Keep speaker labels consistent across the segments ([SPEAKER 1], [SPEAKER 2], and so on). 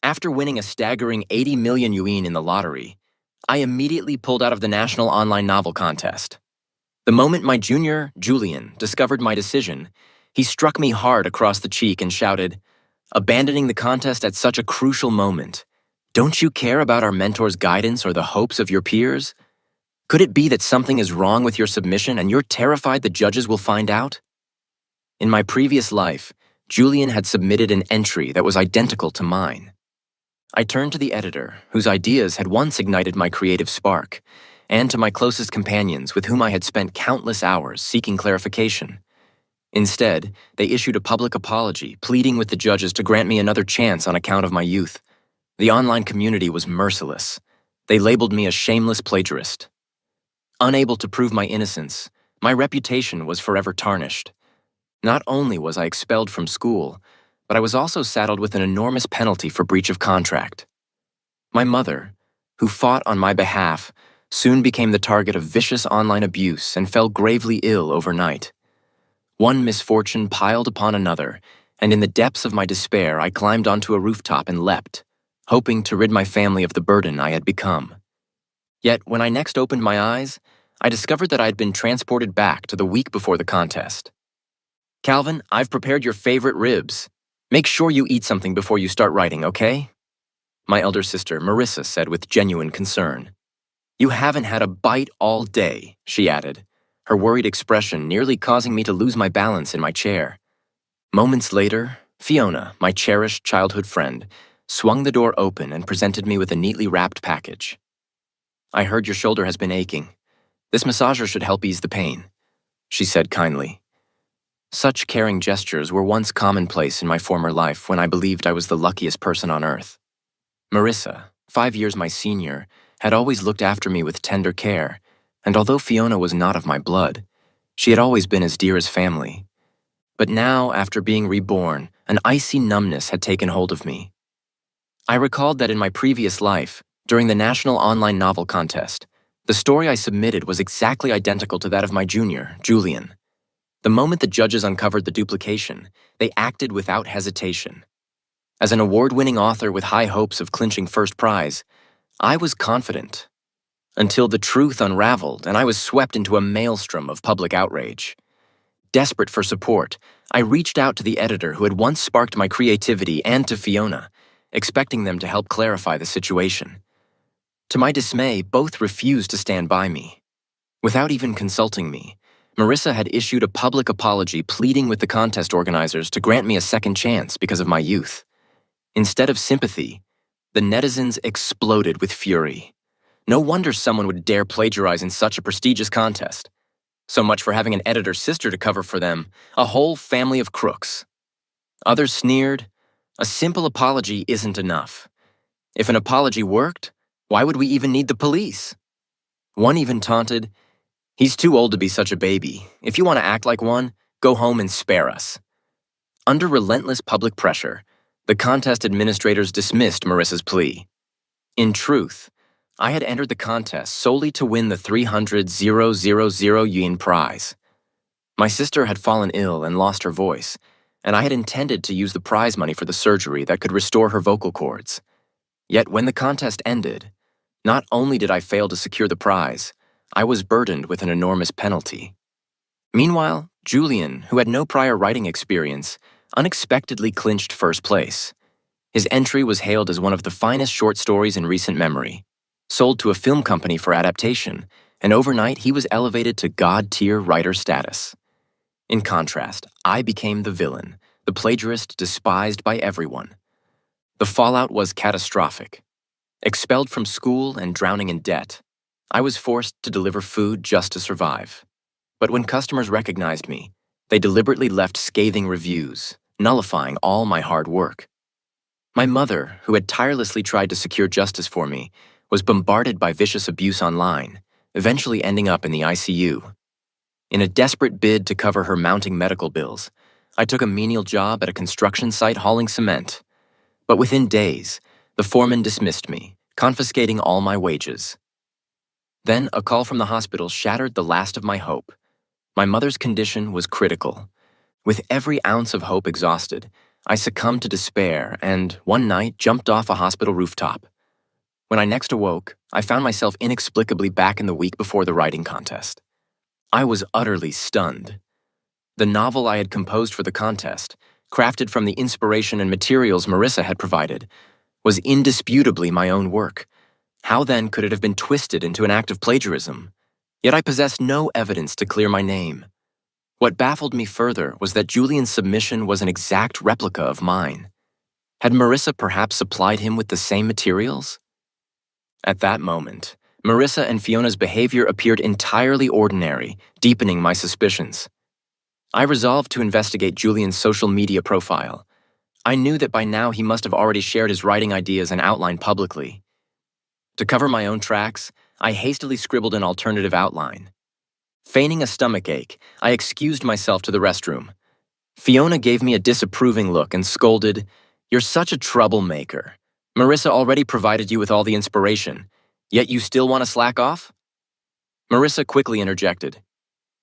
[SPEAKER 1] After winning a staggering 80 million yuan in the lottery, I immediately pulled out of the National Online Novel Contest. The moment my junior, Julian, discovered my decision, he struck me hard across the cheek and shouted, "Abandoning the contest at such a crucial moment. Don't you care about our mentor's guidance or the hopes of your peers? Could it be that something is wrong with your submission and you're terrified the judges will find out?" In my previous life, Julian had submitted an entry that was identical to mine. I turned to the editor, whose ideas had once ignited my creative spark, and to my closest companions with whom I had spent countless hours seeking clarification. Instead, they issued a public apology, pleading with the judges to grant me another chance on account of my youth. The online community was merciless. They labeled me a shameless plagiarist. Unable to prove my innocence, my reputation was forever tarnished. Not only was I expelled from school, but I was also saddled with an enormous penalty for breach of contract. My mother, who fought on my behalf, soon became the target of vicious online abuse and fell gravely ill overnight. One misfortune piled upon another, and in the depths of my despair, I climbed onto a rooftop and leapt, hoping to rid my family of the burden I had become. Yet, when I next opened my eyes, I discovered that I had been transported back to the week before the contest. "Calvin, I've prepared your favorite ribs. Make sure you eat something before you start writing, okay?" My elder sister, Marissa, said with genuine concern. "You haven't had a bite all day," she added, her worried expression nearly causing me to lose my balance in my chair. Moments later, Fiona, my cherished childhood friend, swung the door open and presented me with a neatly wrapped package. "I heard your shoulder has been aching. This massager should help ease the pain," she said kindly. Such caring gestures were once commonplace in my former life when I believed I was the luckiest person on earth. Marissa, 5 years my senior, had always looked after me with tender care, and although Fiona was not of my blood, she had always been as dear as family. But now, after being reborn, an icy numbness had taken hold of me. I recalled that in my previous life, during the National Online Novel Contest, the story I submitted was exactly identical to that of my junior, Julian. The moment the judges uncovered the duplication, they acted without hesitation. As an award-winning author with high hopes of clinching first prize, I was confident. Until the truth unraveled and I was swept into a maelstrom of public outrage. Desperate for support, I reached out to the editor who had once sparked my creativity and to Fiona, expecting them to help clarify the situation. To my dismay, both refused to stand by me. Without even consulting me, Marissa had issued a public apology pleading with the contest organizers to grant me a second chance because of my youth. Instead of sympathy, the netizens exploded with fury. No wonder someone would dare plagiarize in such a prestigious contest. So much for having an editor's sister to cover for them, a whole family of crooks. Others sneered, "A simple apology isn't enough. If an apology worked, why would we even need the police?" One even taunted, "He's too old to be such a baby. If you want to act like one, go home and spare us." Under relentless public pressure, the contest administrators dismissed Marissa's plea. In truth, I had entered the contest solely to win the 300,000 yuan prize. My sister had fallen ill and lost her voice, and I had intended to use the prize money for the surgery that could restore her vocal cords. Yet when the contest ended, not only did I fail to secure the prize, I was burdened with an enormous penalty. Meanwhile, Julian, who had no prior writing experience, unexpectedly clinched first place. His entry was hailed as one of the finest short stories in recent memory, sold to a film company for adaptation, and overnight he was elevated to God-tier writer status. In contrast, I became the villain, the plagiarist despised by everyone. The fallout was catastrophic. Expelled from school and drowning in debt, I was forced to deliver food just to survive. But when customers recognized me, they deliberately left scathing reviews, nullifying all my hard work. My mother, who had tirelessly tried to secure justice for me, was bombarded by vicious abuse online, eventually ending up in the ICU. In a desperate bid to cover her mounting medical bills, I took a menial job at a construction site hauling cement. But within days, the foreman dismissed me, confiscating all my wages. Then a call from the hospital shattered the last of my hope. My mother's condition was critical. With every ounce of hope exhausted, I succumbed to despair and, one night, jumped off a hospital rooftop. When I next awoke, I found myself inexplicably back in the week before the writing contest. I was utterly stunned. The novel I had composed for the contest, crafted from the inspiration and materials Marissa had provided, was indisputably my own work. How then could it have been twisted into an act of plagiarism? Yet I possessed no evidence to clear my name. What baffled me further was that Julian's submission was an exact replica of mine. Had Marissa perhaps supplied him with the same materials? At that moment, Marissa and Fiona's behavior appeared entirely ordinary, deepening my suspicions. I resolved to investigate Julian's social media profile. I knew that by now he must have already shared his writing ideas and outline publicly. To cover my own tracks, I hastily scribbled an alternative outline. Feigning a stomachache, I excused myself to the restroom. Fiona gave me a disapproving look and scolded, "You're such a troublemaker. Marissa already provided you with all the inspiration, yet you still want to slack off?" Marissa quickly interjected,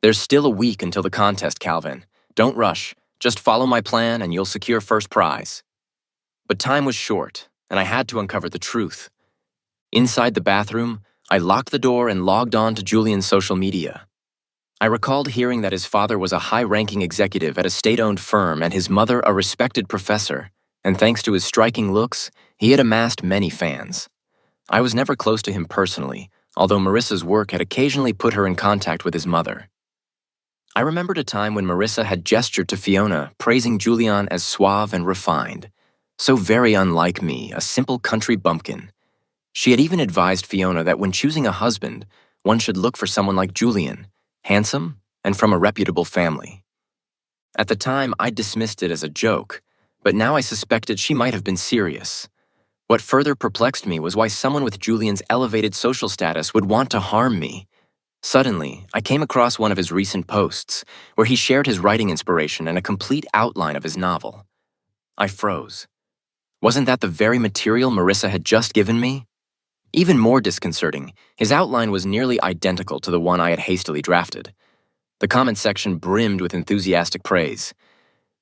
[SPEAKER 1] "There's still a week until the contest, Calvin. Don't rush. Just follow my plan and you'll secure first prize." But time was short, and I had to uncover the truth. Inside the bathroom, I locked the door and logged on to Julian's social media. I recalled hearing that his father was a high-ranking executive at a state-owned firm and his mother a respected professor, and thanks to his striking looks, he had amassed many fans. I was never close to him personally, although Marissa's work had occasionally put her in contact with his mother. I remembered a time when Marissa had gestured to Fiona, praising Julian as suave and refined, so very unlike me, a simple country bumpkin. She had even advised Fiona that when choosing a husband, one should look for someone like Julian, handsome and from a reputable family. At the time, I dismissed it as a joke, but now I suspected she might have been serious. What further perplexed me was why someone with Julian's elevated social status would want to harm me. Suddenly, I came across one of his recent posts, where he shared his writing inspiration and a complete outline of his novel. I froze. Wasn't that the very material Marissa had just given me? Even more disconcerting, his outline was nearly identical to the one I had hastily drafted. The comment section brimmed with enthusiastic praise.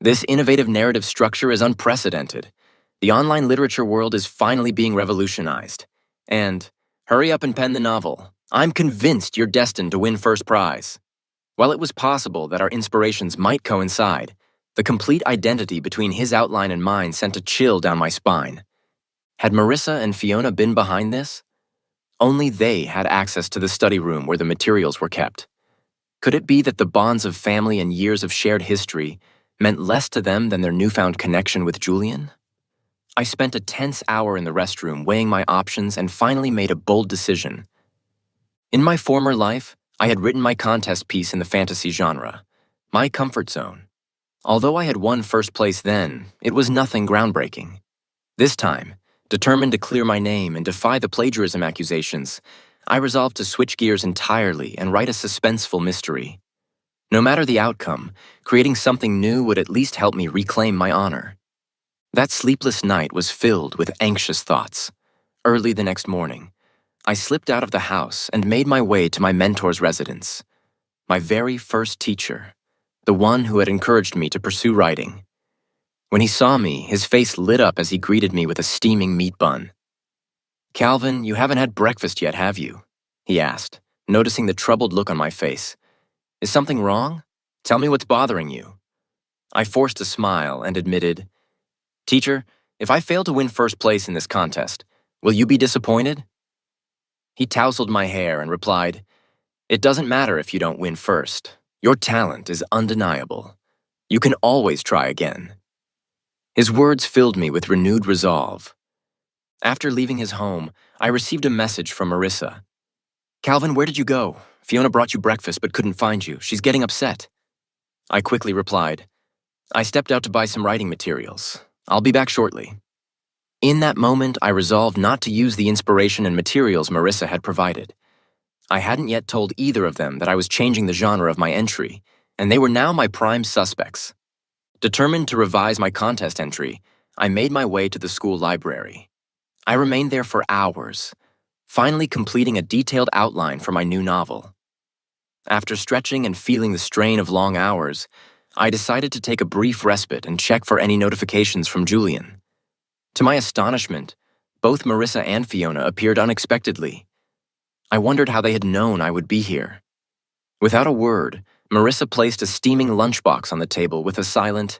[SPEAKER 1] "This innovative narrative structure is unprecedented. The online literature world is finally being revolutionized." And, "Hurry up and pen the novel. I'm convinced you're destined to win first prize." While it was possible that our inspirations might coincide, the complete identity between his outline and mine sent a chill down my spine. Had Marissa and Fiona been behind this? Only they had access to the study room where the materials were kept. Could it be that the bonds of family and years of shared history meant less to them than their newfound connection with Julian? I spent a tense hour in the restroom weighing my options and finally made a bold decision. In my former life, I had written my contest piece in the fantasy genre, my comfort zone. Although I had won first place then, it was nothing groundbreaking. This time, determined to clear my name and defy the plagiarism accusations, I resolved to switch gears entirely and write a suspenseful mystery. No matter the outcome, creating something new would at least help me reclaim my honor. That sleepless night was filled with anxious thoughts. Early the next morning, I slipped out of the house and made my way to my mentor's residence. My very first teacher, the one who had encouraged me to pursue writing. When he saw me, his face lit up as he greeted me with a steaming meat bun. "Calvin, you haven't had breakfast yet, have you?" he asked, noticing the troubled look on my face. "Is something wrong? Tell me what's bothering you." I forced a smile and admitted, "Teacher, if I fail to win first place in this contest, will you be disappointed?" He tousled my hair and replied, "It doesn't matter if you don't win first. Your talent is undeniable. You can always try again." His words filled me with renewed resolve. After leaving his home, I received a message from Marissa. "Calvin, where did you go? Fiona brought you breakfast but couldn't find you. She's getting upset." I quickly replied, "I stepped out to buy some writing materials. I'll be back shortly." In that moment, I resolved not to use the inspiration and materials Marissa had provided. I hadn't yet told either of them that I was changing the genre of my entry, and they were now my prime suspects. Determined to revise my contest entry, I made my way to the school library. I remained there for hours, finally completing a detailed outline for my new novel. After stretching and feeling the strain of long hours, I decided to take a brief respite and check for any notifications from Julian. To my astonishment, both Marissa and Fiona appeared unexpectedly. I wondered how they had known I would be here. Without a word, Marissa placed a steaming lunchbox on the table with a silent,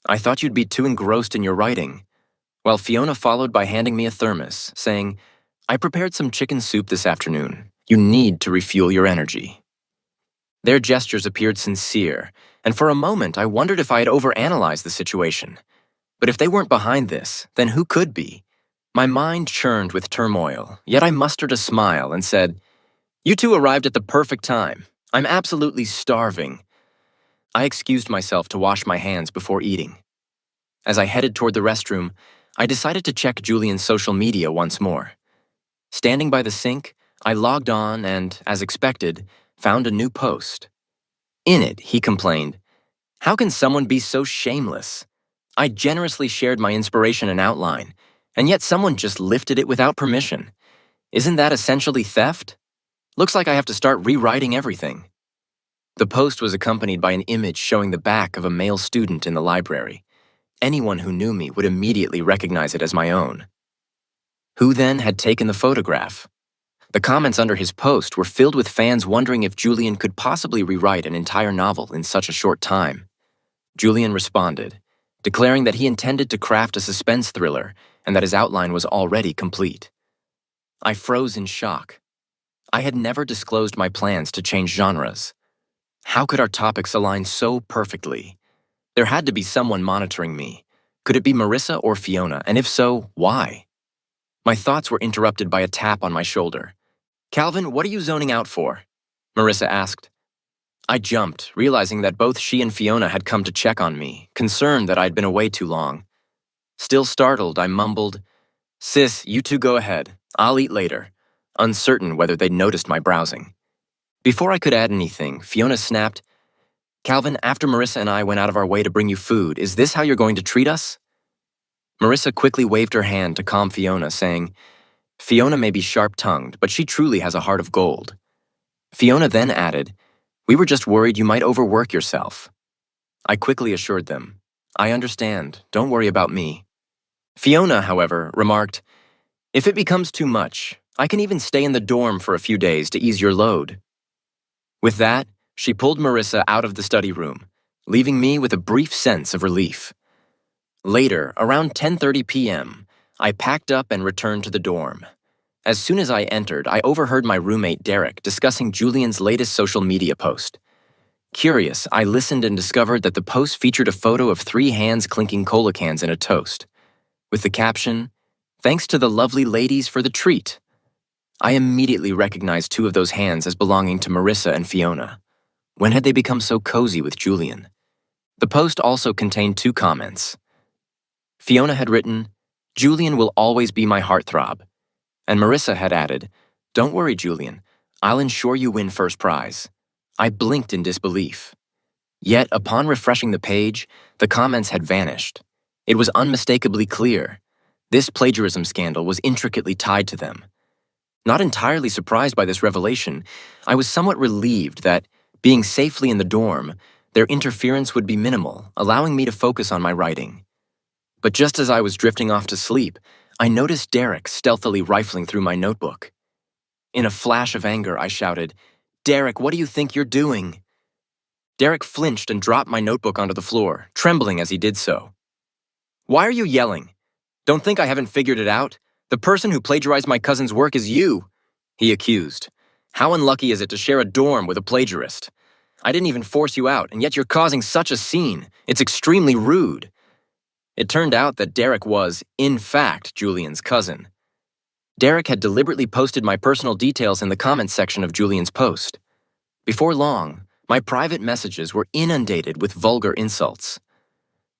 [SPEAKER 1] "I thought you'd be too engrossed in your writing," while Fiona followed by handing me a thermos, saying, "I prepared some chicken soup this afternoon. You need to refuel your energy." Their gestures appeared sincere, and for a moment I wondered if I had overanalyzed the situation. But if they weren't behind this, then who could be? My mind churned with turmoil, yet I mustered a smile and said, "You two arrived at the perfect time. I'm absolutely starving." I excused myself to wash my hands before eating. As I headed toward the restroom, I decided to check Julian's social media once more. Standing by the sink, I logged on and, as expected, found a new post. In it, he complained, "How can someone be so shameless? I generously shared my inspiration and outline, and yet someone just lifted it without permission. Isn't that essentially theft? Looks like I have to start rewriting everything." The post was accompanied by an image showing the back of a male student in the library. Anyone who knew me would immediately recognize it as my own. Who then had taken the photograph? The comments under his post were filled with fans wondering if Julian could possibly rewrite an entire novel in such a short time. Julian responded, declaring that he intended to craft a suspense thriller and that his outline was already complete. I froze in shock. I had never disclosed my plans to change genres. How could our topics align so perfectly? There had to be someone monitoring me. Could it be Marissa or Fiona, and if so, why? My thoughts were interrupted by a tap on my shoulder. "Calvin, what are you zoning out for?" Marissa asked. I jumped, realizing that both she and Fiona had come to check on me, concerned that I'd been away too long. Still startled, I mumbled, "Sis, you two go ahead. I'll eat later," uncertain whether they'd noticed my browsing. Before I could add anything, Fiona snapped, "Calvin, after Marissa and I went out of our way to bring you food, is this how you're going to treat us?" Marissa quickly waved her hand to calm Fiona, saying, "Fiona may be sharp-tongued, but she truly has a heart of gold." Fiona then added, "We were just worried you might overwork yourself." I quickly assured them, "I understand, don't worry about me." Fiona, however, remarked, "If it becomes too much, I can even stay in the dorm for a few days to ease your load." With that, she pulled Marissa out of the study room, leaving me with a brief sense of relief. Later, around 10:30 p.m., I packed up and returned to the dorm. As soon as I entered, I overheard my roommate Derek discussing Julian's latest social media post. Curious, I listened and discovered that the post featured a photo of 3 hands clinking cola cans in a toast, with the caption, "Thanks to the lovely ladies for the treat." I immediately recognized 2 of those hands as belonging to Marissa and Fiona. When had they become so cozy with Julian? The post also contained 2 comments. Fiona had written, "Julian will always be my heartthrob," and Marissa had added, "Don't worry, Julian, I'll ensure you win first prize." I blinked in disbelief. Yet, upon refreshing the page, the comments had vanished. It was unmistakably clear. This plagiarism scandal was intricately tied to them. Not entirely surprised by this revelation, I was somewhat relieved that, being safely in the dorm, their interference would be minimal, allowing me to focus on my writing. But just as I was drifting off to sleep, I noticed Derek stealthily rifling through my notebook. In a flash of anger, I shouted, "Derek, what do you think you're doing?" Derek flinched and dropped my notebook onto the floor, trembling as he did so. "Why are you yelling? Don't think I haven't figured it out? The person who plagiarized my cousin's work is you," he accused. "How unlucky is it to share a dorm with a plagiarist? I didn't even force you out, and yet you're causing such a scene. It's extremely rude." It turned out that Derek was, in fact, Julian's cousin. Derek had deliberately posted my personal details in the comments section of Julian's post. Before long, my private messages were inundated with vulgar insults.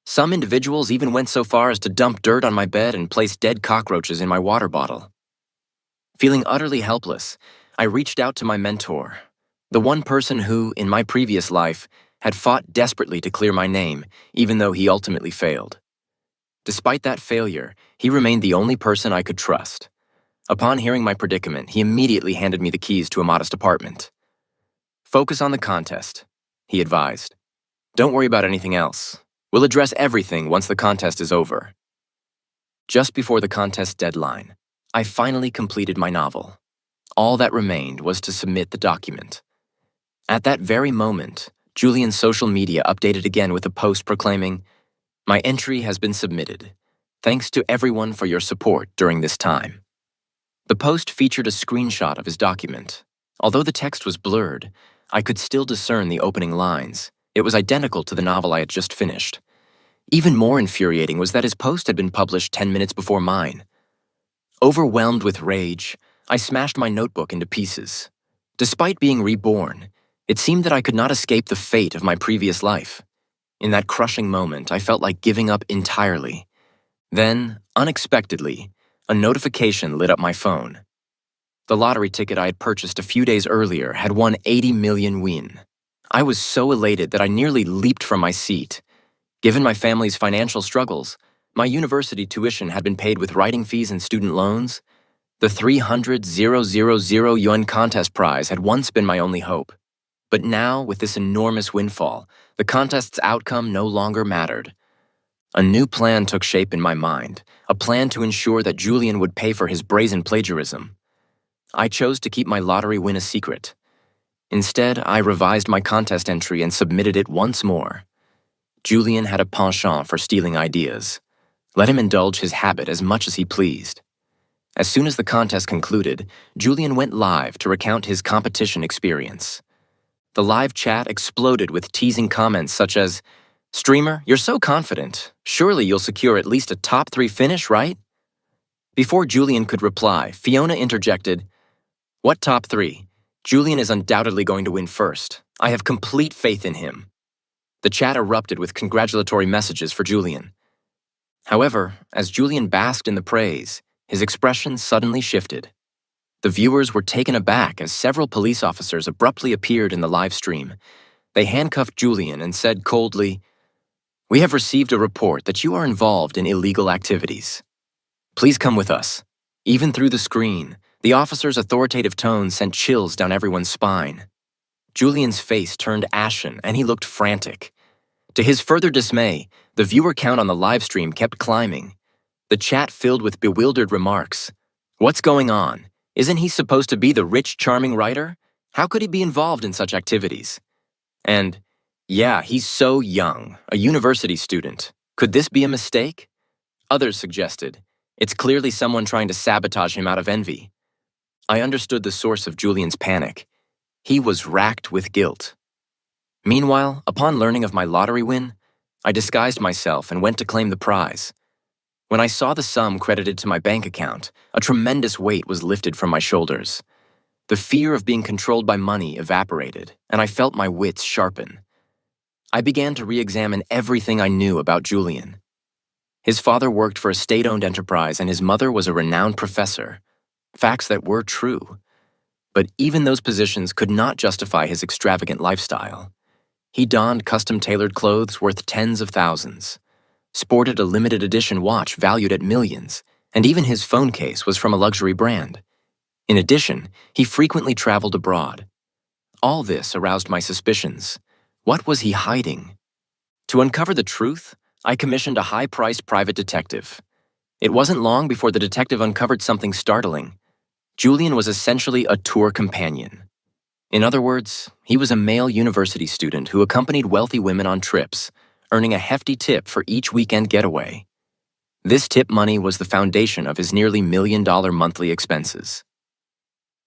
[SPEAKER 1] Some individuals even went so far as to dump dirt on my bed and place dead cockroaches in my water bottle. Feeling utterly helpless, I reached out to my mentor, the one person who, in my previous life, had fought desperately to clear my name, even though he ultimately failed. Despite that failure, he remained the only person I could trust. Upon hearing my predicament, he immediately handed me the keys to a modest apartment. "Focus on the contest," he advised. Don't worry about anything else. We'll address everything once the contest is over. Just before the contest deadline, I finally completed my novel. All that remained was to submit the document. At that very moment, Julian's social media updated again with a post proclaiming, "My entry has been submitted. Thanks to everyone for your support during this time." The post featured a screenshot of his document. Although the text was blurred, I could still discern the opening lines. It was identical to the novel I had just finished. Even more infuriating was that his post had been published 10 minutes before mine. Overwhelmed with rage, I smashed my notebook into pieces. Despite being reborn, it seemed that I could not escape the fate of my previous life. In that crushing moment, I felt like giving up entirely. Then, unexpectedly, a notification lit up my phone. The lottery ticket I had purchased a few days earlier had won 80 million yuan. I was so elated that I nearly leaped from my seat. Given my family's financial struggles, my university tuition had been paid with writing fees and student loans. The 300,000 yuan contest prize had once been my only hope. But now, with this enormous windfall, the contest's outcome no longer mattered. A new plan took shape in my mind, a plan to ensure that Julian would pay for his brazen plagiarism. I chose to keep my lottery win a secret. Instead, I revised my contest entry and submitted it once more. Julian had a penchant for stealing ideas. Let him indulge his habit as much as he pleased. As soon as the contest concluded, Julian went live to recount his competition experience. The live chat exploded with teasing comments such as, "Streamer, you're so confident. Surely you'll secure at least a top 3 finish, right?" Before Julian could reply, Fiona interjected, "What top 3? Julian is undoubtedly going to win first. I have complete faith in him." The chat erupted with congratulatory messages for Julian. However, as Julian basked in the praise, his expression suddenly shifted. The viewers were taken aback as several police officers abruptly appeared in the live stream. They handcuffed Julian and said coldly, "We have received a report that you are involved in illegal activities. Please come with us." Even through the screen, the officer's authoritative tone sent chills down everyone's spine. Julian's face turned ashen and he looked frantic. To his further dismay, the viewer count on the live stream kept climbing. The chat filled with bewildered remarks. "What's going on? Isn't he supposed to be the rich, charming writer? How could he be involved in such activities?" And, "Yeah, he's so young, a university student. Could this be a mistake?" Others suggested, "It's clearly someone trying to sabotage him out of envy." I understood the source of Julian's panic. He was racked with guilt. Meanwhile, upon learning of my lottery win, I disguised myself and went to claim the prize. When I saw the sum credited to my bank account, a tremendous weight was lifted from my shoulders. The fear of being controlled by money evaporated, and I felt my wits sharpen. I began to re-examine everything I knew about Julian. His father worked for a state-owned enterprise and his mother was a renowned professor. Facts that were true. But even those positions could not justify his extravagant lifestyle. He donned custom-tailored clothes worth tens of thousands, sported a limited edition watch valued at millions, and even his phone case was from a luxury brand. In addition, he frequently traveled abroad. All this aroused my suspicions. What was he hiding? To uncover the truth, I commissioned a high-priced private detective. It wasn't long before the detective uncovered something startling. Julian was essentially a tour companion. In other words, he was a male university student who accompanied wealthy women on trips, earning a hefty tip for each weekend getaway. This tip money was the foundation of his nearly $1 million monthly expenses.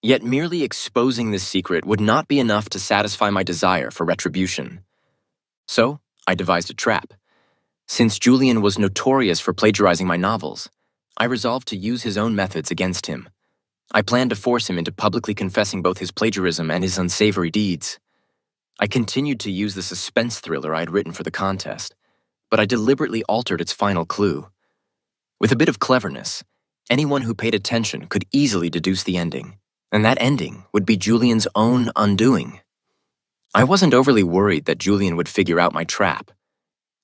[SPEAKER 1] Yet merely exposing this secret would not be enough to satisfy my desire for retribution. So, I devised a trap. Since Julian was notorious for plagiarizing my novels, I resolved to use his own methods against him. I planned to force him into publicly confessing both his plagiarism and his unsavory deeds. I continued to use the suspense thriller I had written for the contest, but I deliberately altered its final clue. With a bit of cleverness, anyone who paid attention could easily deduce the ending, and that ending would be Julian's own undoing. I wasn't overly worried that Julian would figure out my trap.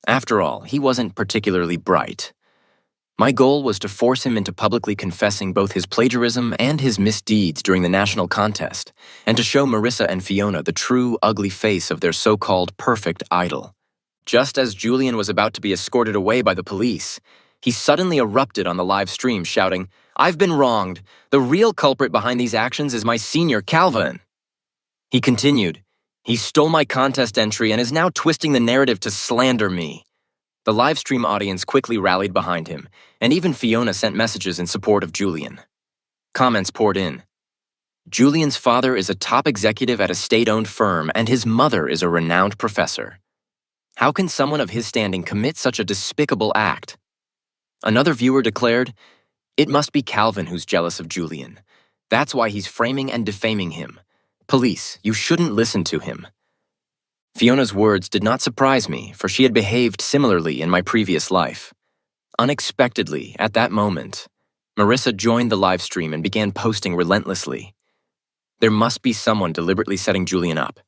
[SPEAKER 1] After all, he wasn't particularly bright. My goal was to force him into publicly confessing both his plagiarism and his misdeeds during the national contest, and to show Marissa and Fiona the true, ugly face of their so-called perfect idol. Just as Julian was about to be escorted away by the police, he suddenly erupted on the live stream, shouting, "I've been wronged. The real culprit behind these actions is my senior, Calvin." He continued, "He stole my contest entry and is now twisting the narrative to slander me." The live stream audience quickly rallied behind him, and even Fiona sent messages in support of Julian. Comments poured in. Julian's father is a top executive at a state-owned firm, and his mother is a renowned professor. How can someone of his standing commit such a despicable act? Another viewer declared, "It must be Calvin who's jealous of Julian. That's why he's framing and defaming him. Police, you shouldn't listen to him." Fiona's words did not surprise me, for she had behaved similarly in my previous life. Unexpectedly, at that moment, Marissa joined the live stream and began posting relentlessly. There must be someone deliberately setting Julian up.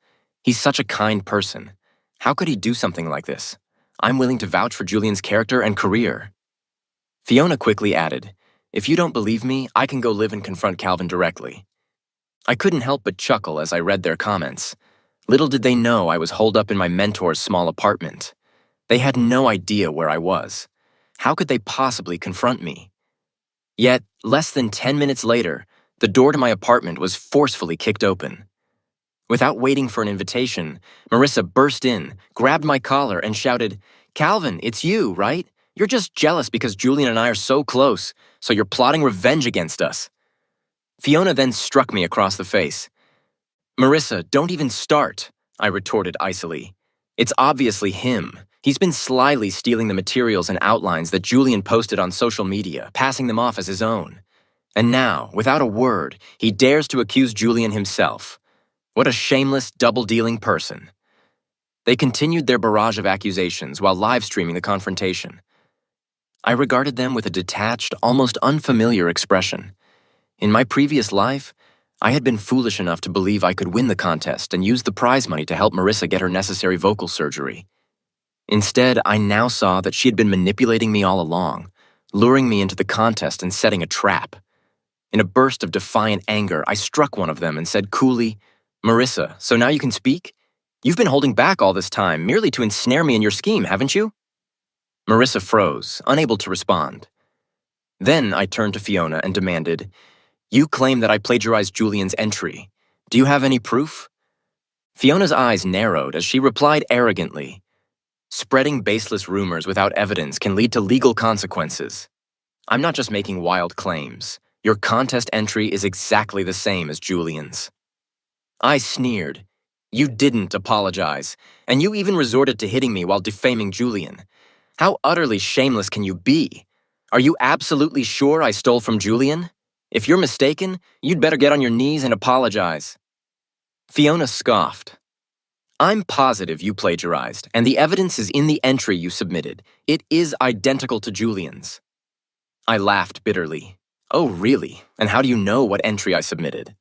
[SPEAKER 1] He's such a kind person. How could he do something like this? I'm willing to vouch for Julian's character and career. Fiona quickly added, "If you don't believe me, I can go live and confront Calvin directly." I couldn't help but chuckle as I read their comments. Little did they know I was holed up in my mentor's small apartment. They had no idea where I was. How could they possibly confront me? Yet, less than 10 minutes later, the door to my apartment was forcefully kicked open. Without waiting for an invitation, Marissa burst in, grabbed my collar, and shouted, "Calvin, it's you, right? You're just jealous because Julian and I are so close, so you're plotting revenge against us." Fiona then struck me across the face. "Marissa, don't even start," I retorted icily. "It's obviously him. He's been slyly stealing the materials and outlines that Julian posted on social media, passing them off as his own. And now, without a word, he dares to accuse Julian himself. What a shameless, double-dealing person." They continued their barrage of accusations while live-streaming the confrontation. I regarded them with a detached, almost unfamiliar expression. In my previous life, I had been foolish enough to believe I could win the contest and use the prize money to help Marissa get her necessary vocal surgery. Instead, I now saw that she had been manipulating me all along, luring me into the contest and setting a trap. In a burst of defiant anger, I struck one of them and said coolly, "Marissa, so now you can speak? You've been holding back all this time, merely to ensnare me in your scheme, haven't you?" Marissa froze, unable to respond. Then I turned to Fiona and demanded, "You claim that I plagiarized Julian's entry. Do you have any proof?" Fiona's eyes narrowed as she replied arrogantly, "Spreading baseless rumors without evidence can lead to legal consequences. I'm not just making wild claims. Your contest entry is exactly the same as Julian's." I sneered. "You didn't apologize, and you even resorted to hitting me while defaming Julian. How utterly shameless can you be? Are you absolutely sure I stole from Julian? If you're mistaken, you'd better get on your knees and apologize." Fiona scoffed. "I'm positive you plagiarized, and the evidence is in the entry you submitted. It is identical to Julian's." I laughed bitterly. "Oh, really? And how do you know what entry I submitted?"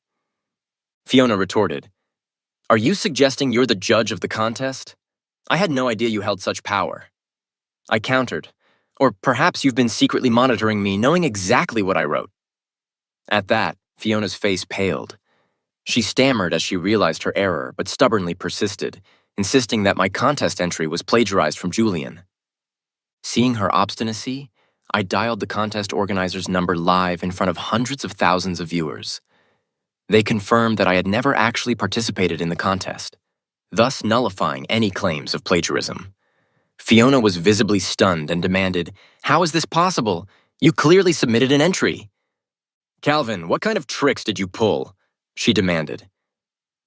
[SPEAKER 1] Fiona retorted, "Are you suggesting you're the judge of the contest? I had no idea you held such power." I countered, "Or perhaps you've been secretly monitoring me, knowing exactly what I wrote." At that, Fiona's face paled. She stammered as she realized her error, but stubbornly persisted, insisting that my contest entry was plagiarized from Julian. Seeing her obstinacy, I dialed the contest organizer's number live in front of hundreds of thousands of viewers. They confirmed that I had never actually participated in the contest, thus nullifying any claims of plagiarism. Fiona was visibly stunned and demanded, "How is this possible? You clearly submitted an entry." "Calvin, what kind of tricks did you pull?" she demanded.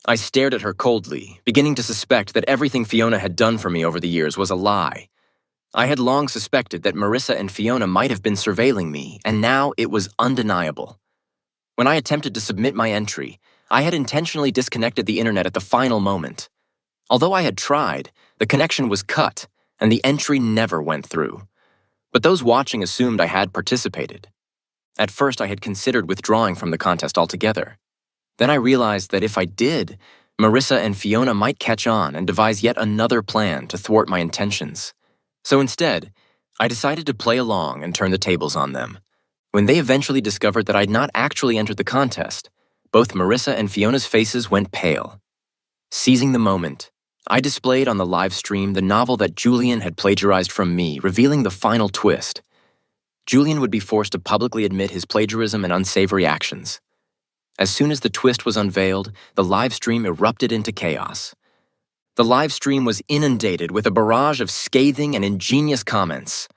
[SPEAKER 1] I stared at her coldly, beginning to suspect that everything Fiona had done for me over the years was a lie. I had long suspected that Marissa and Fiona might have been surveilling me, and now it was undeniable. When I attempted to submit my entry, I had intentionally disconnected the internet at the final moment. Although I had tried, the connection was cut, and the entry never went through. But those watching assumed I had participated. At first, I had considered withdrawing from the contest altogether. Then I realized that if I did, Marissa and Fiona might catch on and devise yet another plan to thwart my intentions. So instead, I decided to play along and turn the tables on them. When they eventually discovered that I'd not actually entered the contest, both Marissa and Fiona's faces went pale. Seizing the moment, I displayed on the live stream the novel that Julian had plagiarized from me, revealing the final twist. Julian would be forced to publicly admit his plagiarism and unsavory actions. As soon as the twist was unveiled, the live stream erupted into chaos. The live stream was inundated with a barrage of scathing and ingenious comments.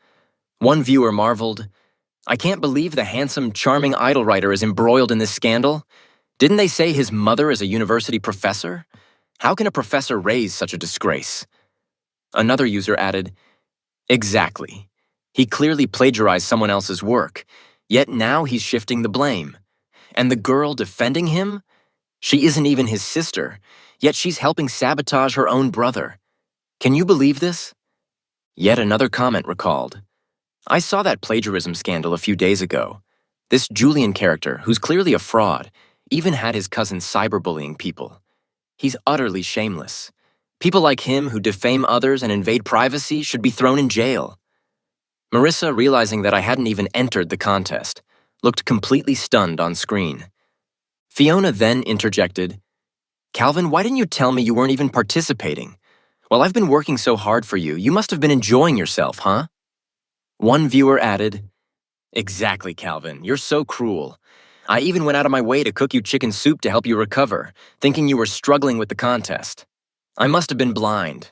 [SPEAKER 1] One viewer marveled, "I can't believe the handsome, charming idol writer is embroiled in this scandal. Didn't they say his mother is a university professor? How can a professor raise such a disgrace?" Another user added, "Exactly. He clearly plagiarized someone else's work, yet now he's shifting the blame. And the girl defending him? She isn't even his sister, yet she's helping sabotage her own brother. Can you believe this?" Yet another comment recalled, "I saw that plagiarism scandal a few days ago. This Julian character, who's clearly a fraud, even had his cousin cyberbullying people. He's utterly shameless. People like him who defame others and invade privacy should be thrown in jail." Marissa, realizing that I hadn't even entered the contest, looked completely stunned on screen. Fiona then interjected, "Calvin, why didn't you tell me you weren't even participating? Well, I've been working so hard for you. You must have been enjoying yourself, huh?" One viewer added, "Exactly, Calvin. You're so cruel. I even went out of my way to cook you chicken soup to help you recover, thinking you were struggling with the contest. I must have been blind."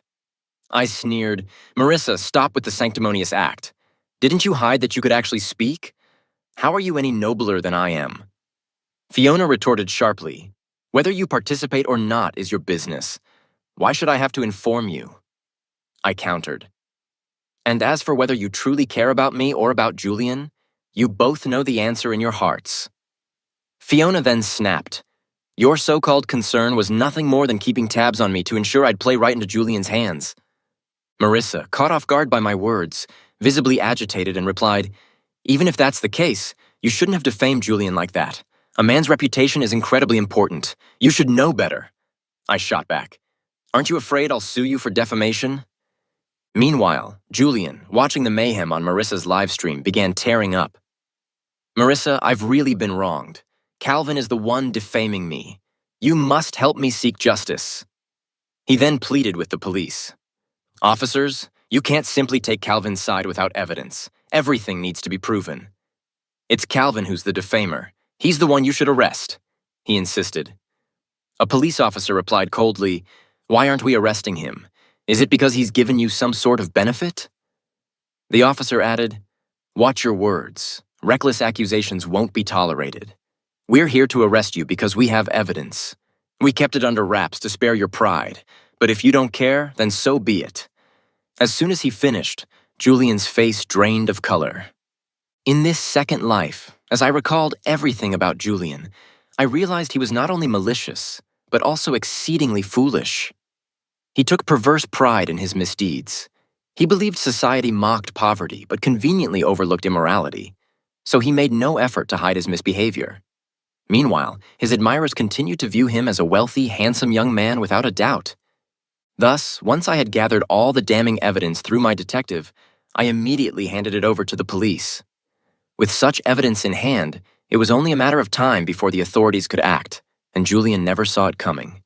[SPEAKER 1] I sneered, "Marissa, stop with the sanctimonious act. Didn't you hide that you could actually speak? How are you any nobler than I am?" Fiona retorted sharply, "Whether you participate or not is your business. Why should I have to inform you?" I countered, "And as for whether you truly care about me or about Julian, you both know the answer in your hearts." Fiona then snapped, "Your so-called concern was nothing more than keeping tabs on me to ensure I'd play right into Julian's hands." Marissa, caught off guard by my words, visibly agitated and replied, "Even if that's the case, you shouldn't have defamed Julian like that. A man's reputation is incredibly important. You should know better." I shot back, "Aren't you afraid I'll sue you for defamation?" Meanwhile, Julian, watching the mayhem on Marissa's live stream, began tearing up. "Marissa, I've really been wronged. Calvin is the one defaming me. You must help me seek justice." He then pleaded with the police. "Officers, you can't simply take Calvin's side without evidence. Everything needs to be proven. It's Calvin who's the defamer. He's the one you should arrest," he insisted. A police officer replied coldly, "Why aren't we arresting him? Is it because he's given you some sort of benefit?" The officer added, "Watch your words. Reckless accusations won't be tolerated. We're here to arrest you because we have evidence. We kept it under wraps to spare your pride, but if you don't care, then so be it." As soon as he finished, Julian's face drained of color. In this second life, as I recalled everything about Julian, I realized he was not only malicious, but also exceedingly foolish. He took perverse pride in his misdeeds. He believed society mocked poverty, but conveniently overlooked immorality, so he made no effort to hide his misbehavior. Meanwhile, his admirers continued to view him as a wealthy, handsome young man without a doubt. Thus, once I had gathered all the damning evidence through my detective, I immediately handed it over to the police. With such evidence in hand, it was only a matter of time before the authorities could act, and Julian never saw it coming.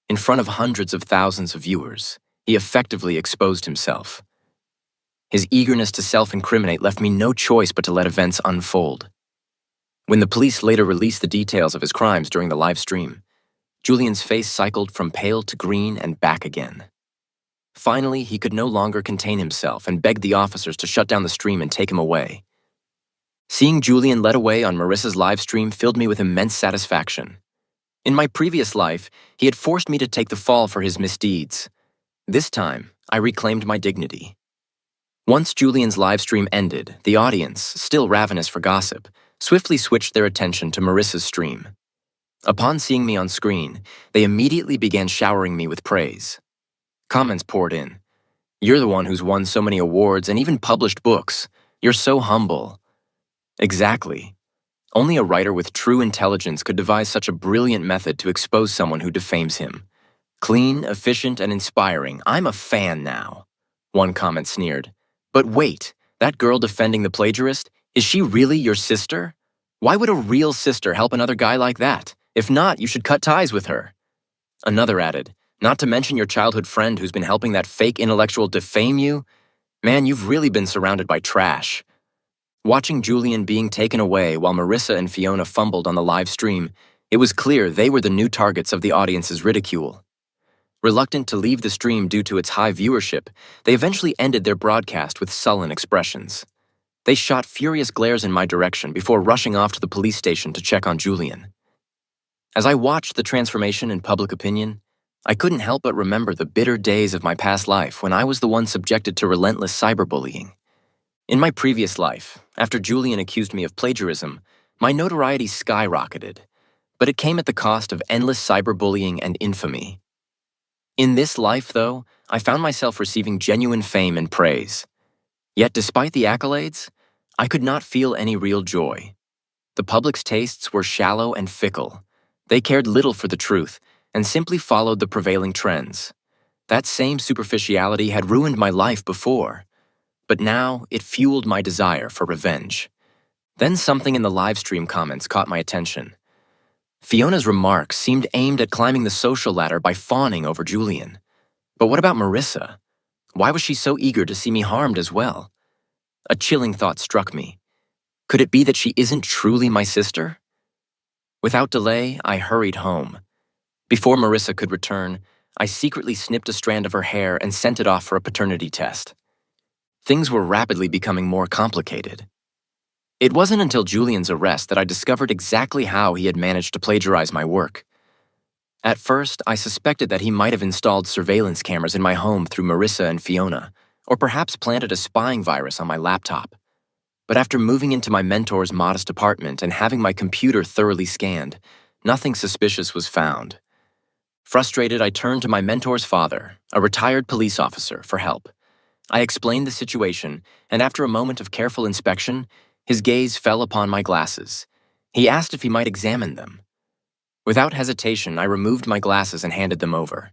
[SPEAKER 1] In front of hundreds of thousands of viewers, he effectively exposed himself. His eagerness to self-incriminate left me no choice but to let events unfold. When the police later released the details of his crimes during the live stream, Julian's face cycled from pale to green and back again. Finally, he could no longer contain himself and begged the officers to shut down the stream and take him away. Seeing Julian led away on Marissa's live stream filled me with immense satisfaction. In my previous life, he had forced me to take the fall for his misdeeds. This time, I reclaimed my dignity. Once Julian's live stream ended, the audience, still ravenous for gossip, swiftly switched their attention to Marissa's stream. Upon seeing me on screen, they immediately began showering me with praise. Comments poured in. "You're the one who's won so many awards and even published books. You're so humble." Exactly. Only a writer with true intelligence could devise such a brilliant method to expose someone who defames him. "Clean, efficient, and inspiring. I'm a fan now," one comment sneered. "But wait, that girl defending the plagiarist, is she really your sister? Why would a real sister help another guy like that? If not, you should cut ties with her." Another added, Not to mention your childhood friend who's been helping that fake intellectual defame you. Man, you've really been surrounded by trash. Watching Julian being taken away while Marissa and Fiona fumbled on the live stream, it was clear they were the new targets of the audience's ridicule. Reluctant to leave the stream due to its high viewership, they eventually ended their broadcast with sullen expressions. They shot furious glares in my direction before rushing off to the police station to check on Julian. As I watched the transformation in public opinion, I couldn't help but remember the bitter days of my past life when I was the one subjected to relentless cyberbullying. In my previous life, after Julian accused me of plagiarism, my notoriety skyrocketed, but it came at the cost of endless cyberbullying and infamy. In this life, though, I found myself receiving genuine fame and praise. Yet despite the accolades, I could not feel any real joy. The public's tastes were shallow and fickle. They cared little for the truth and simply followed the prevailing trends. That same superficiality had ruined my life before, but now it fueled my desire for revenge. Then something in the livestream comments caught my attention. Fiona's remarks seemed aimed at climbing the social ladder by fawning over Julian. But what about Marissa? Why was she so eager to see me harmed as well? A chilling thought struck me. Could it be that she isn't truly my sister? Without delay, I hurried home. Before Marissa could return, I secretly snipped a strand of her hair and sent it off for a paternity test. Things were rapidly becoming more complicated. It wasn't until Julian's arrest that I discovered exactly how he had managed to plagiarize my work. At first, I suspected that he might have installed surveillance cameras in my home through Marissa and Fiona, or perhaps planted a spying virus on my laptop. But after moving into my mentor's modest apartment and having my computer thoroughly scanned, nothing suspicious was found. Frustrated, I turned to my mentor's father, a retired police officer, for help. I explained the situation, and after a moment of careful inspection, his gaze fell upon my glasses. He asked if he might examine them. Without hesitation, I removed my glasses and handed them over.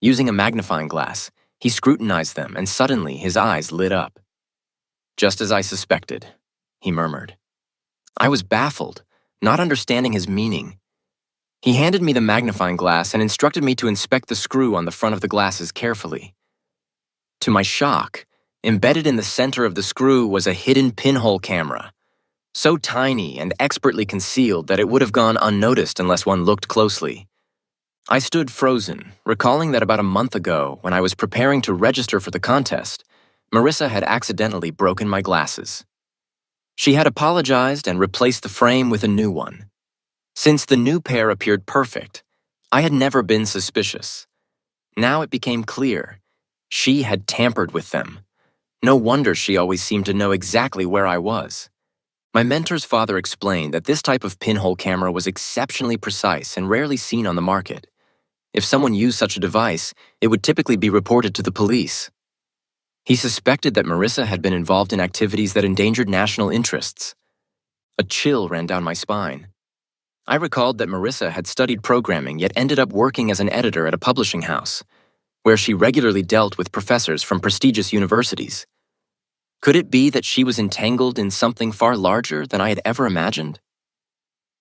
[SPEAKER 1] Using a magnifying glass, he scrutinized them, and suddenly his eyes lit up. "Just as I suspected," he murmured. I was baffled, not understanding his meaning. He handed me the magnifying glass and instructed me to inspect the screw on the front of the glasses carefully. To my shock, embedded in the center of the screw was a hidden pinhole camera, so tiny and expertly concealed that it would have gone unnoticed unless one looked closely. I stood frozen, recalling that about a month ago, when I was preparing to register for the contest, Marissa had accidentally broken my glasses. She had apologized and replaced the frame with a new one. Since the new pair appeared perfect, I had never been suspicious. Now it became clear. She had tampered with them. No wonder she always seemed to know exactly where I was. My mentor's father explained that this type of pinhole camera was exceptionally precise and rarely seen on the market. If someone used such a device, it would typically be reported to the police. He suspected that Marissa had been involved in activities that endangered national interests. A chill ran down my spine. I recalled that Marissa had studied programming yet ended up working as an editor at a publishing house, where she regularly dealt with professors from prestigious universities. Could it be that she was entangled in something far larger than I had ever imagined?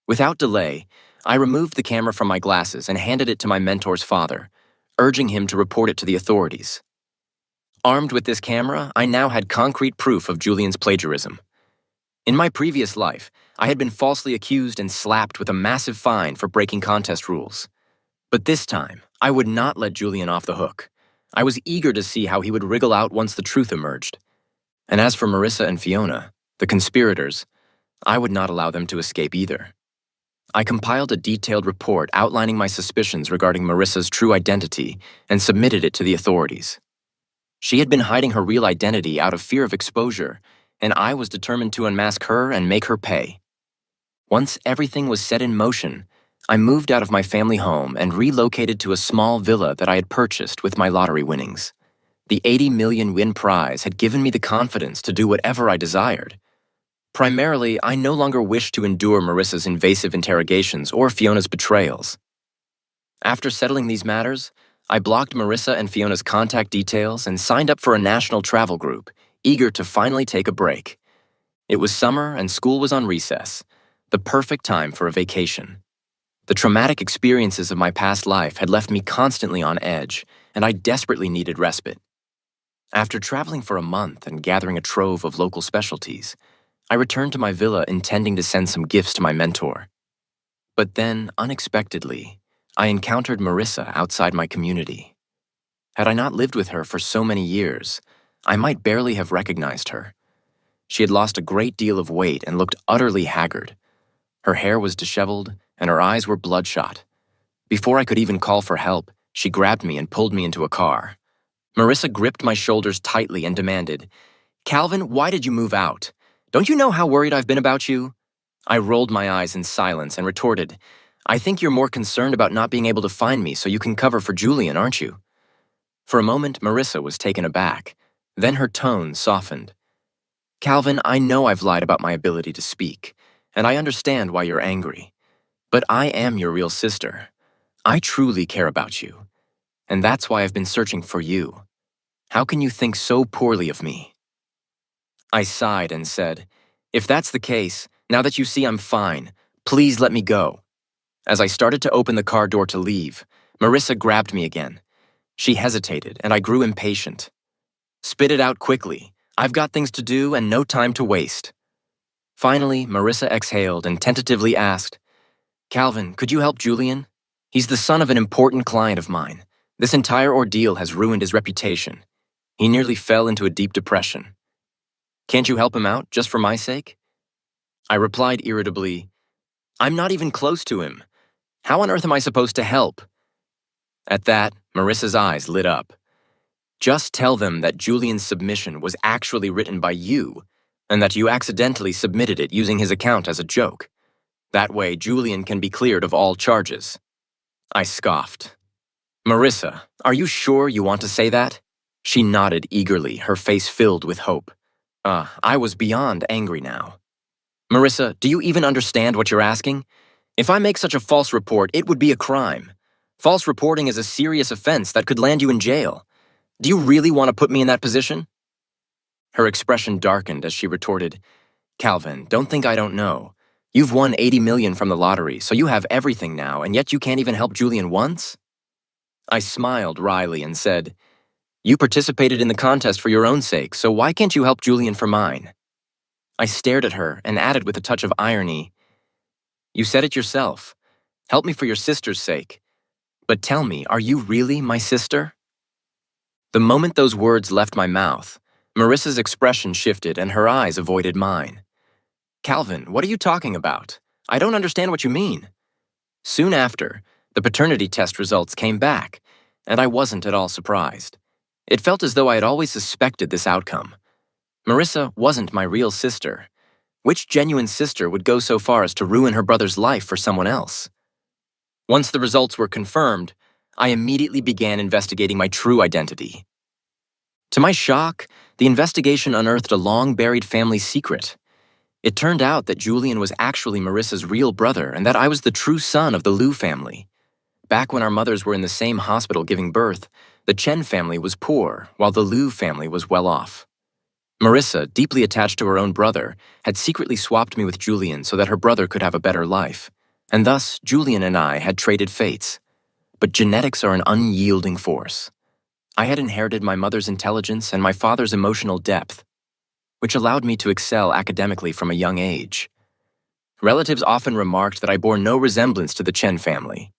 [SPEAKER 1] Without delay, I removed the camera from my glasses and handed it to my mentor's father, urging him to report it to the authorities. Armed with this camera, I now had concrete proof of Julian's plagiarism. In my previous life, I had been falsely accused and slapped with a massive fine for breaking contest rules. But this time, I would not let Julian off the hook. I was eager to see how he would wriggle out once the truth emerged. And as for Marissa and Fiona, the conspirators, I would not allow them to escape either. I compiled a detailed report outlining my suspicions regarding Marissa's true identity and submitted it to the authorities. She had been hiding her real identity out of fear of exposure, and I was determined to unmask her and make her pay. Once everything was set in motion, I moved out of my family home and relocated to a small villa that I had purchased with my lottery winnings. The 80 million win prize had given me the confidence to do whatever I desired. Primarily, I no longer wished to endure Marissa's invasive interrogations or Fiona's betrayals. After settling these matters, I blocked Marissa and Fiona's contact details and signed up for a national travel group, eager to finally take a break. It was summer and school was on recess, the perfect time for a vacation. The traumatic experiences of my past life had left me constantly on edge, and I desperately needed respite. After traveling for a month and gathering a trove of local specialties, I returned to my villa intending to send some gifts to my mentor. But then, unexpectedly, I encountered Marissa outside my community. Had I not lived with her for so many years, I might barely have recognized her. She had lost a great deal of weight and looked utterly haggard. Her hair was disheveled, and her eyes were bloodshot. Before I could even call for help, she grabbed me and pulled me into a car. Marissa gripped my shoulders tightly and demanded, "Calvin, why did you move out? Don't you know how worried I've been about you?" I rolled my eyes in silence and retorted, "I think you're more concerned about not being able to find me so you can cover for Julian, aren't you?" For a moment, Marissa was taken aback. Then her tone softened. "Calvin, I know I've lied about my ability to speak, and I understand why you're angry. But I am your real sister. I truly care about you, and that's why I've been searching for you. How can you think so poorly of me?" I sighed and said, "If that's the case, now that you see I'm fine, please let me go." As I started to open the car door to leave, Marissa grabbed me again. She hesitated, and I grew impatient. "Spit it out quickly. I've got things to do and no time to waste." Finally, Marissa exhaled and tentatively asked, "Calvin, could you help Julian? He's the son of an important client of mine. This entire ordeal has ruined his reputation. He nearly fell into a deep depression. Can't you help him out, just for my sake?" I replied irritably, "I'm not even close to him. How on earth am I supposed to help?" At that, Marissa's eyes lit up. "Just tell them that Julian's submission was actually written by you, and that you accidentally submitted it using his account as a joke. That way, Julian can be cleared of all charges." I scoffed. "Marissa, are you sure you want to say that?" She nodded eagerly, her face filled with hope. I was beyond angry now. "Marissa, do you even understand what you're asking? If I make such a false report, it would be a crime. False reporting is a serious offense that could land you in jail. Do you really want to put me in that position?" Her expression darkened as she retorted, "Calvin, don't think I don't know. You've won 80 million from the lottery, so you have everything now, and yet you can't even help Julian once?" I smiled wryly and said, "You participated in the contest for your own sake, so why can't you help Julian for mine?" I stared at her and added with a touch of irony, "You said it yourself. Help me for your sister's sake. But tell me, are you really my sister?" The moment those words left my mouth, Marissa's expression shifted and her eyes avoided mine. "Calvin, what are you talking about? I don't understand what you mean." Soon after, the paternity test results came back, and I wasn't at all surprised. It felt as though I had always suspected this outcome. Marissa wasn't my real sister. Which genuine sister would go so far as to ruin her brother's life for someone else? Once the results were confirmed, I immediately began investigating my true identity. To my shock, the investigation unearthed a long-buried family secret. It turned out that Julian was actually Marissa's real brother and that I was the true son of the Liu family. Back when our mothers were in the same hospital giving birth, the Chen family was poor, while the Liu family was well off. Marissa, deeply attached to her own brother, had secretly swapped me with Julian so that her brother could have a better life, and thus Julian and I had traded fates. But genetics are an unyielding force. I had inherited my mother's intelligence and my father's emotional depth, which allowed me to excel academically from a young age. Relatives often remarked that I bore no resemblance to the Chen family,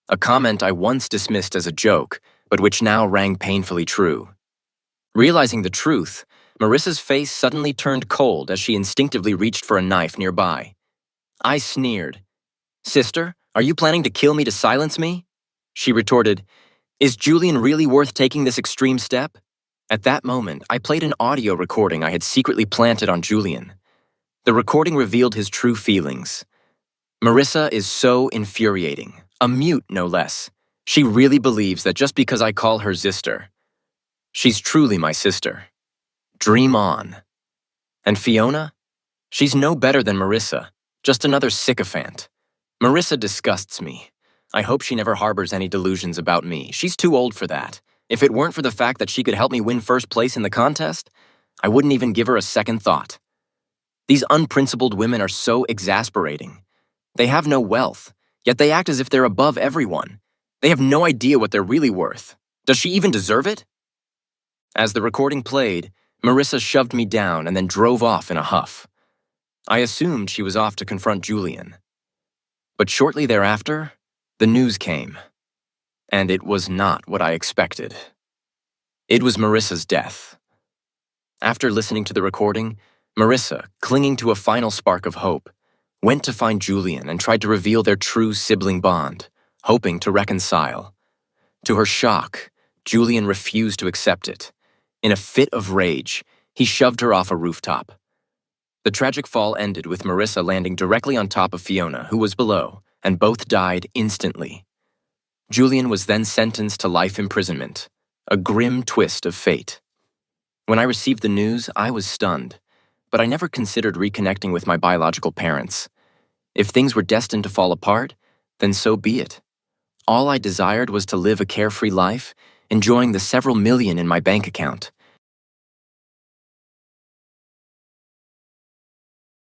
[SPEAKER 1] a comment I once dismissed as a joke, but which now rang painfully true. Realizing the truth, Marissa's face suddenly turned cold as she instinctively reached for a knife nearby. I sneered. "Sister, are you planning to kill me to silence me?" She retorted, "Is Julian really worth taking this extreme step?" At that moment, I played an audio recording I had secretly planted on Julian. The recording revealed his true feelings. "Marissa is so infuriating, a mute no less. She really believes that just because I call her sister, she's truly my sister. Dream on. And Fiona? She's no better than Marissa, just another sycophant. Marissa disgusts me. I hope she never harbors any delusions about me. She's too old for that. If it weren't for the fact that she could help me win first place in the contest, I wouldn't even give her a second thought. These unprincipled women are so exasperating. They have no wealth, Yet they act as if they're above everyone. They have no idea what they're really worth. Does she even deserve it? As the recording played, Marissa shoved me down and then drove off in a huff. I assumed she was off to confront Julian. But shortly thereafter, the news came. And it was not what I expected. It was Marissa's death. After listening to the recording, Marissa, clinging to a final spark of hope, went to find Julian and tried to reveal their true sibling bond, hoping to reconcile. To her shock, Julian refused to accept it. In a fit of rage, he shoved her off a rooftop. The tragic fall ended with Marissa landing directly on top of Fiona, who was below, and both died instantly. Julian was then sentenced to life imprisonment, a grim twist of fate. When I received the news, I was stunned, but I never considered reconnecting with my biological parents. If things were destined to fall apart, then so be it. All I desired was to live a carefree life, enjoying the several million in my bank account.